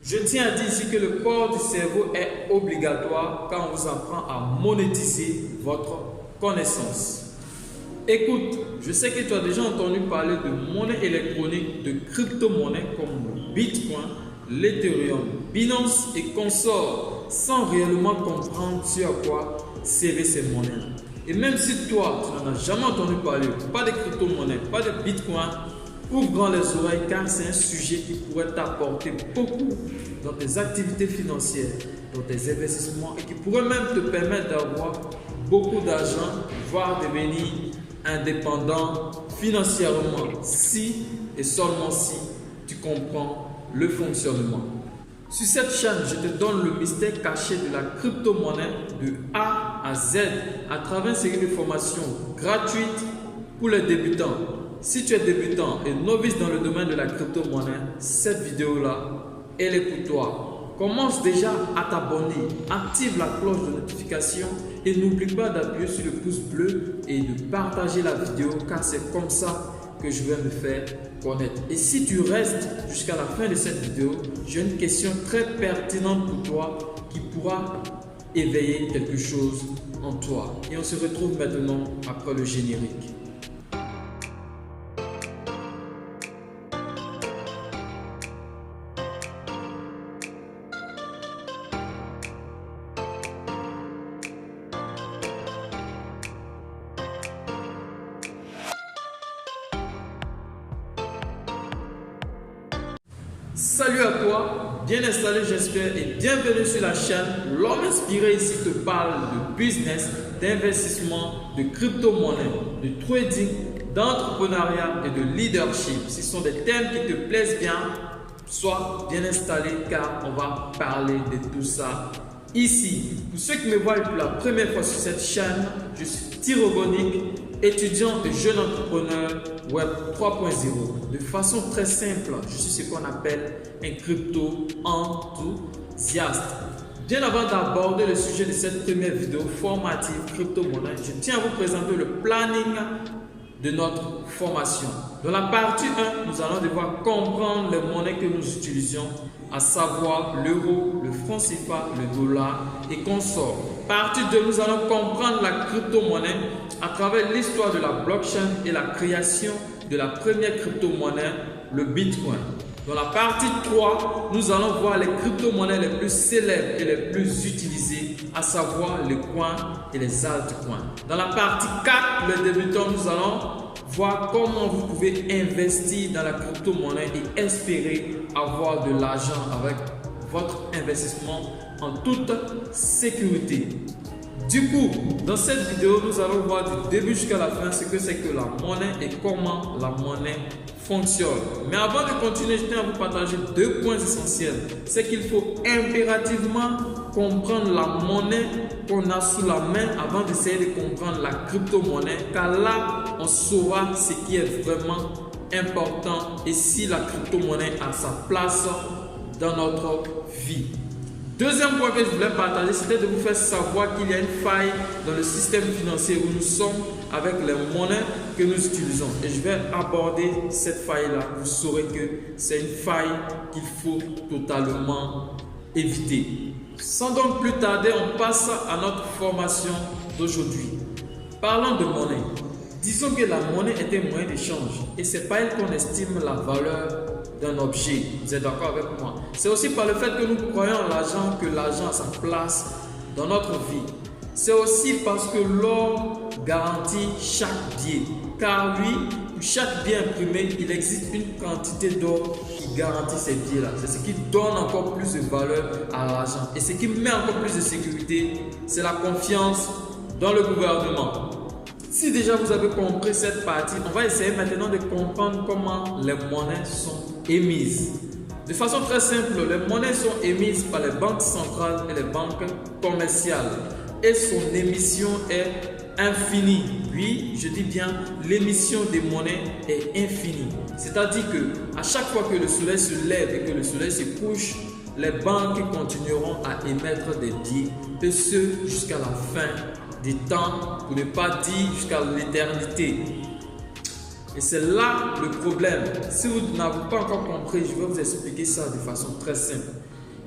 Je tiens à dire ici que le corps du cerveau est obligatoire quand on vous apprend à monétiser votre connaissance. Écoute, je sais que tu as déjà entendu parler de monnaie électronique, de crypto-monnaies comme le Bitcoin, l'Ethereum, Binance et consorts, sans réellement comprendre sur quoi servaient ces monnaies. Et même si toi, tu n'en as jamais entendu parler, pas de crypto-monnaies, pas de Bitcoin, ouvre grand les oreilles car c'est un sujet qui pourrait t'apporter beaucoup dans tes activités financières, dans tes investissements et qui pourrait même te permettre d'avoir beaucoup d'argent, voire devenir indépendant financièrement si et seulement si tu comprends le fonctionnement. Sur cette chaîne, je te donne le mystère caché de la crypto-monnaie de A à Z à travers une série de formations gratuites pour les débutants. Si tu es débutant et novice dans le domaine de la crypto-monnaie, cette vidéo-là, elle est pour toi. Commence déjà à t'abonner, active la cloche de notification et n'oublie pas d'appuyer sur le pouce bleu et de partager la vidéo car c'est comme ça que je vais me faire connaître. Et si tu restes jusqu'à la fin de cette vidéo, j'ai une question très pertinente pour toi qui pourra éveiller quelque chose en toi. Et on se retrouve maintenant après le générique. Salut à toi, bien installé j'espère et bienvenue sur la chaîne. L'homme inspiré ici te parle de business, d'investissement, de crypto-monnaie, de trading, d'entrepreneuriat et de leadership. Ce sont des thèmes qui te plaisent bien, sois bien installé car on va parler de tout ça ici. Pour ceux qui me voient pour la première fois sur cette chaîne, je suis Thierry, étudiant et jeune entrepreneur Web 3.0. De façon très simple, je suis ce qu'on appelle un crypto-enthousiaste. Bien avant d'aborder le sujet de cette première vidéo formative crypto-monnaie, je tiens à vous présenter le planning de notre formation. Dans la partie 1, nous allons devoir comprendre les monnaies que nous utilisons, à savoir l'euro, le franc CFA, le dollar et consorts. Partie 2, nous allons comprendre la crypto-monnaie à travers l'histoire de la blockchain et la création de la première crypto-monnaie, le Bitcoin. Dans la partie 3, nous allons voir les crypto-monnaies les plus célèbres et les plus utilisées, à savoir les coins et les altcoins. Dans la partie 4, les débutants, nous allons voir comment vous pouvez investir dans la crypto-monnaie et espérer avoir de l'argent avec votre investissement en toute sécurité. Du coup, dans cette vidéo, nous allons voir du début jusqu'à la fin ce que c'est que la monnaie et comment la monnaie fonctionne. Mais avant de continuer, je tiens à vous partager deux points essentiels. C'est qu'il faut impérativement comprendre la monnaie qu'on a sous la main avant d'essayer de comprendre la crypto-monnaie, car là, on saura ce qui est vraiment important et si la crypto-monnaie a sa place dans notre vie. Deuxième point que je voulais partager, c'était de vous faire savoir qu'il y a une faille dans le système financier où nous sommes avec les monnaies que nous utilisons. Et je vais aborder cette faille-là. Vous saurez que c'est une faille qu'il faut totalement éviter. Sans donc plus tarder, on passe à notre formation d'aujourd'hui. Parlons de monnaie. Disons que la monnaie est un moyen d'échange et c'est pas elle qu'on estime la valeur d'un objet. Vous êtes d'accord avec moi? C'est aussi par le fait que nous croyons en l'argent que l'argent a sa place dans notre vie. C'est aussi parce que l'or garantit chaque bien. Car oui, pour chaque bien imprimé, il existe une quantité d'or qui garantit ces biens-là. C'est ce qui donne encore plus de valeur à l'argent. Et ce qui met encore plus de sécurité, c'est la confiance dans le gouvernement. Si déjà vous avez compris cette partie, on va essayer maintenant de comprendre comment les monnaies sont émises. De façon très simple, les monnaies sont émises par les banques centrales et les banques commerciales. Et son émission est infinie. Oui, je dis bien, l'émission des monnaies est infinie. C'est-à-dire que à chaque fois que le soleil se lève et que le soleil se couche, les banques continueront à émettre des billets, et ce jusqu'à la fin des temps, pour ne pas dire jusqu'à l'éternité. Et c'est là le problème. Si vous n'avez pas encore compris, je vais vous expliquer ça de façon très simple.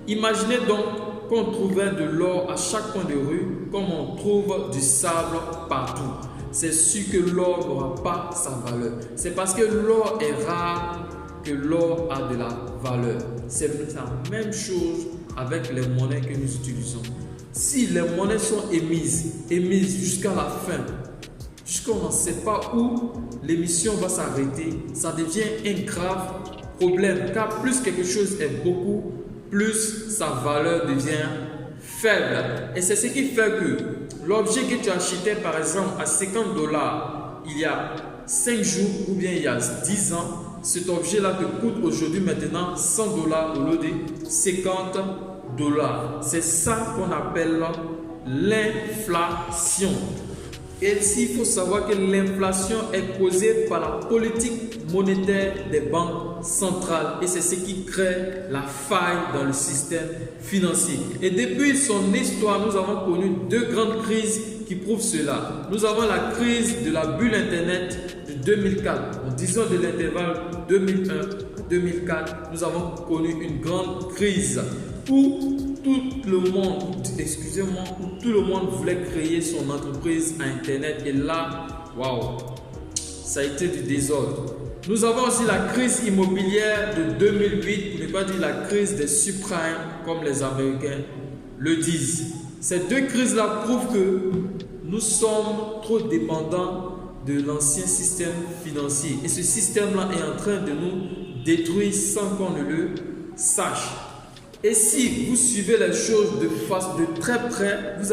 Imaginez donc qu'on trouvait de l'or à chaque coin de rue comme on trouve du sable partout. C'est sûr que l'or n'aura pas sa valeur. C'est parce que l'or est rare que l'or a de la valeur. C'est la même chose avec les monnaies que nous utilisons. Si les monnaies sont émises jusqu'à la fin, jusqu'on n'en sait pas où l'émission va s'arrêter, ça devient un grave problème. Car plus quelque chose est beaucoup, plus sa valeur devient faible. Et c'est ce qui fait que l'objet que tu achetais par exemple à 50 $ il y a 5 jours ou bien il y a 10 ans, cet objet-là te coûte aujourd'hui maintenant 100 $ au lieu de 50 $. C'est ça qu'on appelle l'inflation. Et ici, il faut savoir que l'inflation est causée par la politique monétaire des banques centrales et c'est ce qui crée la faille dans le système financier. Et depuis son histoire, nous avons connu deux grandes crises qui prouvent cela. Nous avons la crise de la bulle Internet de 2004. En disant de l'intervalle 2001-2004, nous avons connu une grande crise où tout le monde voulait créer son entreprise à Internet et là, waouh, ça a été du désordre. Nous avons aussi la crise immobilière de 2008, pour ne pas dire la crise des subprimes, comme les Américains le disent. Ces deux crises-là prouvent que nous sommes trop dépendants de l'ancien système financier et ce système-là est en train de nous détruire sans qu'on ne le sache. Et si vous suivez les choses de très près, vous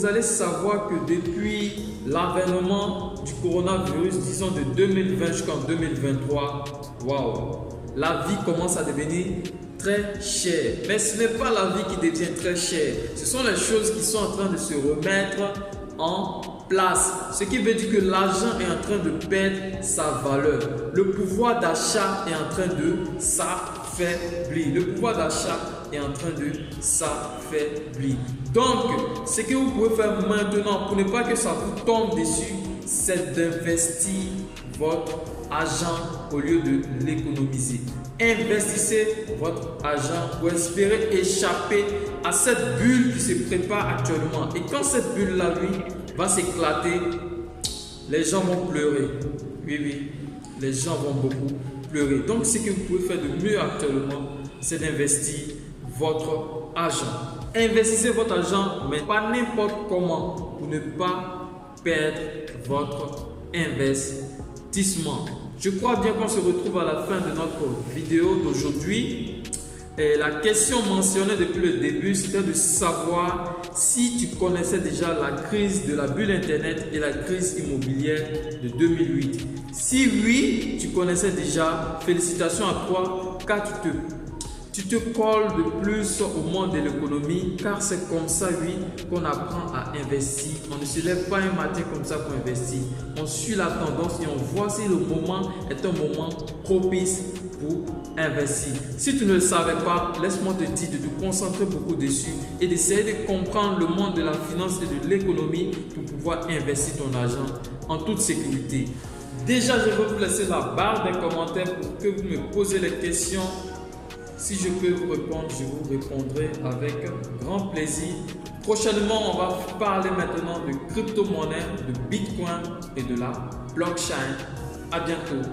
allez savoir que depuis l'avènement du coronavirus, disons de 2020 jusqu'en 2023, waouh, la vie commence à devenir très chère. Mais ce n'est pas la vie qui devient très chère, ce sont les choses qui sont en train de se remettre en place. Ce qui veut dire que l'argent est en train de perdre sa valeur. Le pouvoir d'achat est en train de s'affaiblir. Le pouvoir d'achat est en train de s'affaiblir. Donc, ce que vous pouvez faire maintenant pour ne pas que ça vous tombe dessus, c'est d'investir votre argent au lieu de l'économiser. Investissez votre argent pour espérer échapper à cette bulle qui se prépare actuellement. Et quand cette bulle-là, lui, va s'éclater, les gens vont pleurer. Oui, les gens vont beaucoup pleurer. Donc, ce que vous pouvez faire de mieux actuellement, c'est d'investir votre argent. Investissez votre argent, mais pas n'importe comment, pour ne pas perdre votre investissement. Je crois bien qu'on se retrouve à la fin de notre vidéo d'aujourd'hui. Et la question mentionnée depuis le début, c'était de savoir si tu connaissais déjà la crise de la bulle Internet et la crise immobilière de 2008. Si oui, tu connaissais déjà, félicitations à toi car tu te colles de plus au monde de l'économie car c'est comme ça, oui, qu'on apprend à investir. On ne se lève pas un matin comme ça pour investir. On suit la tendance et on voit si le moment est un moment propice pour investir. Si tu ne le savais pas, laisse-moi te dire de te concentrer beaucoup dessus et d'essayer de comprendre le monde de la finance et de l'économie pour pouvoir investir ton argent en toute sécurité. Déjà, je vais vous laisser la barre des commentaires pour que vous me posez les questions. Si je peux vous répondre, je vous répondrai avec grand plaisir. Prochainement, on va parler maintenant de crypto-monnaie, de Bitcoin et de la blockchain. À bientôt.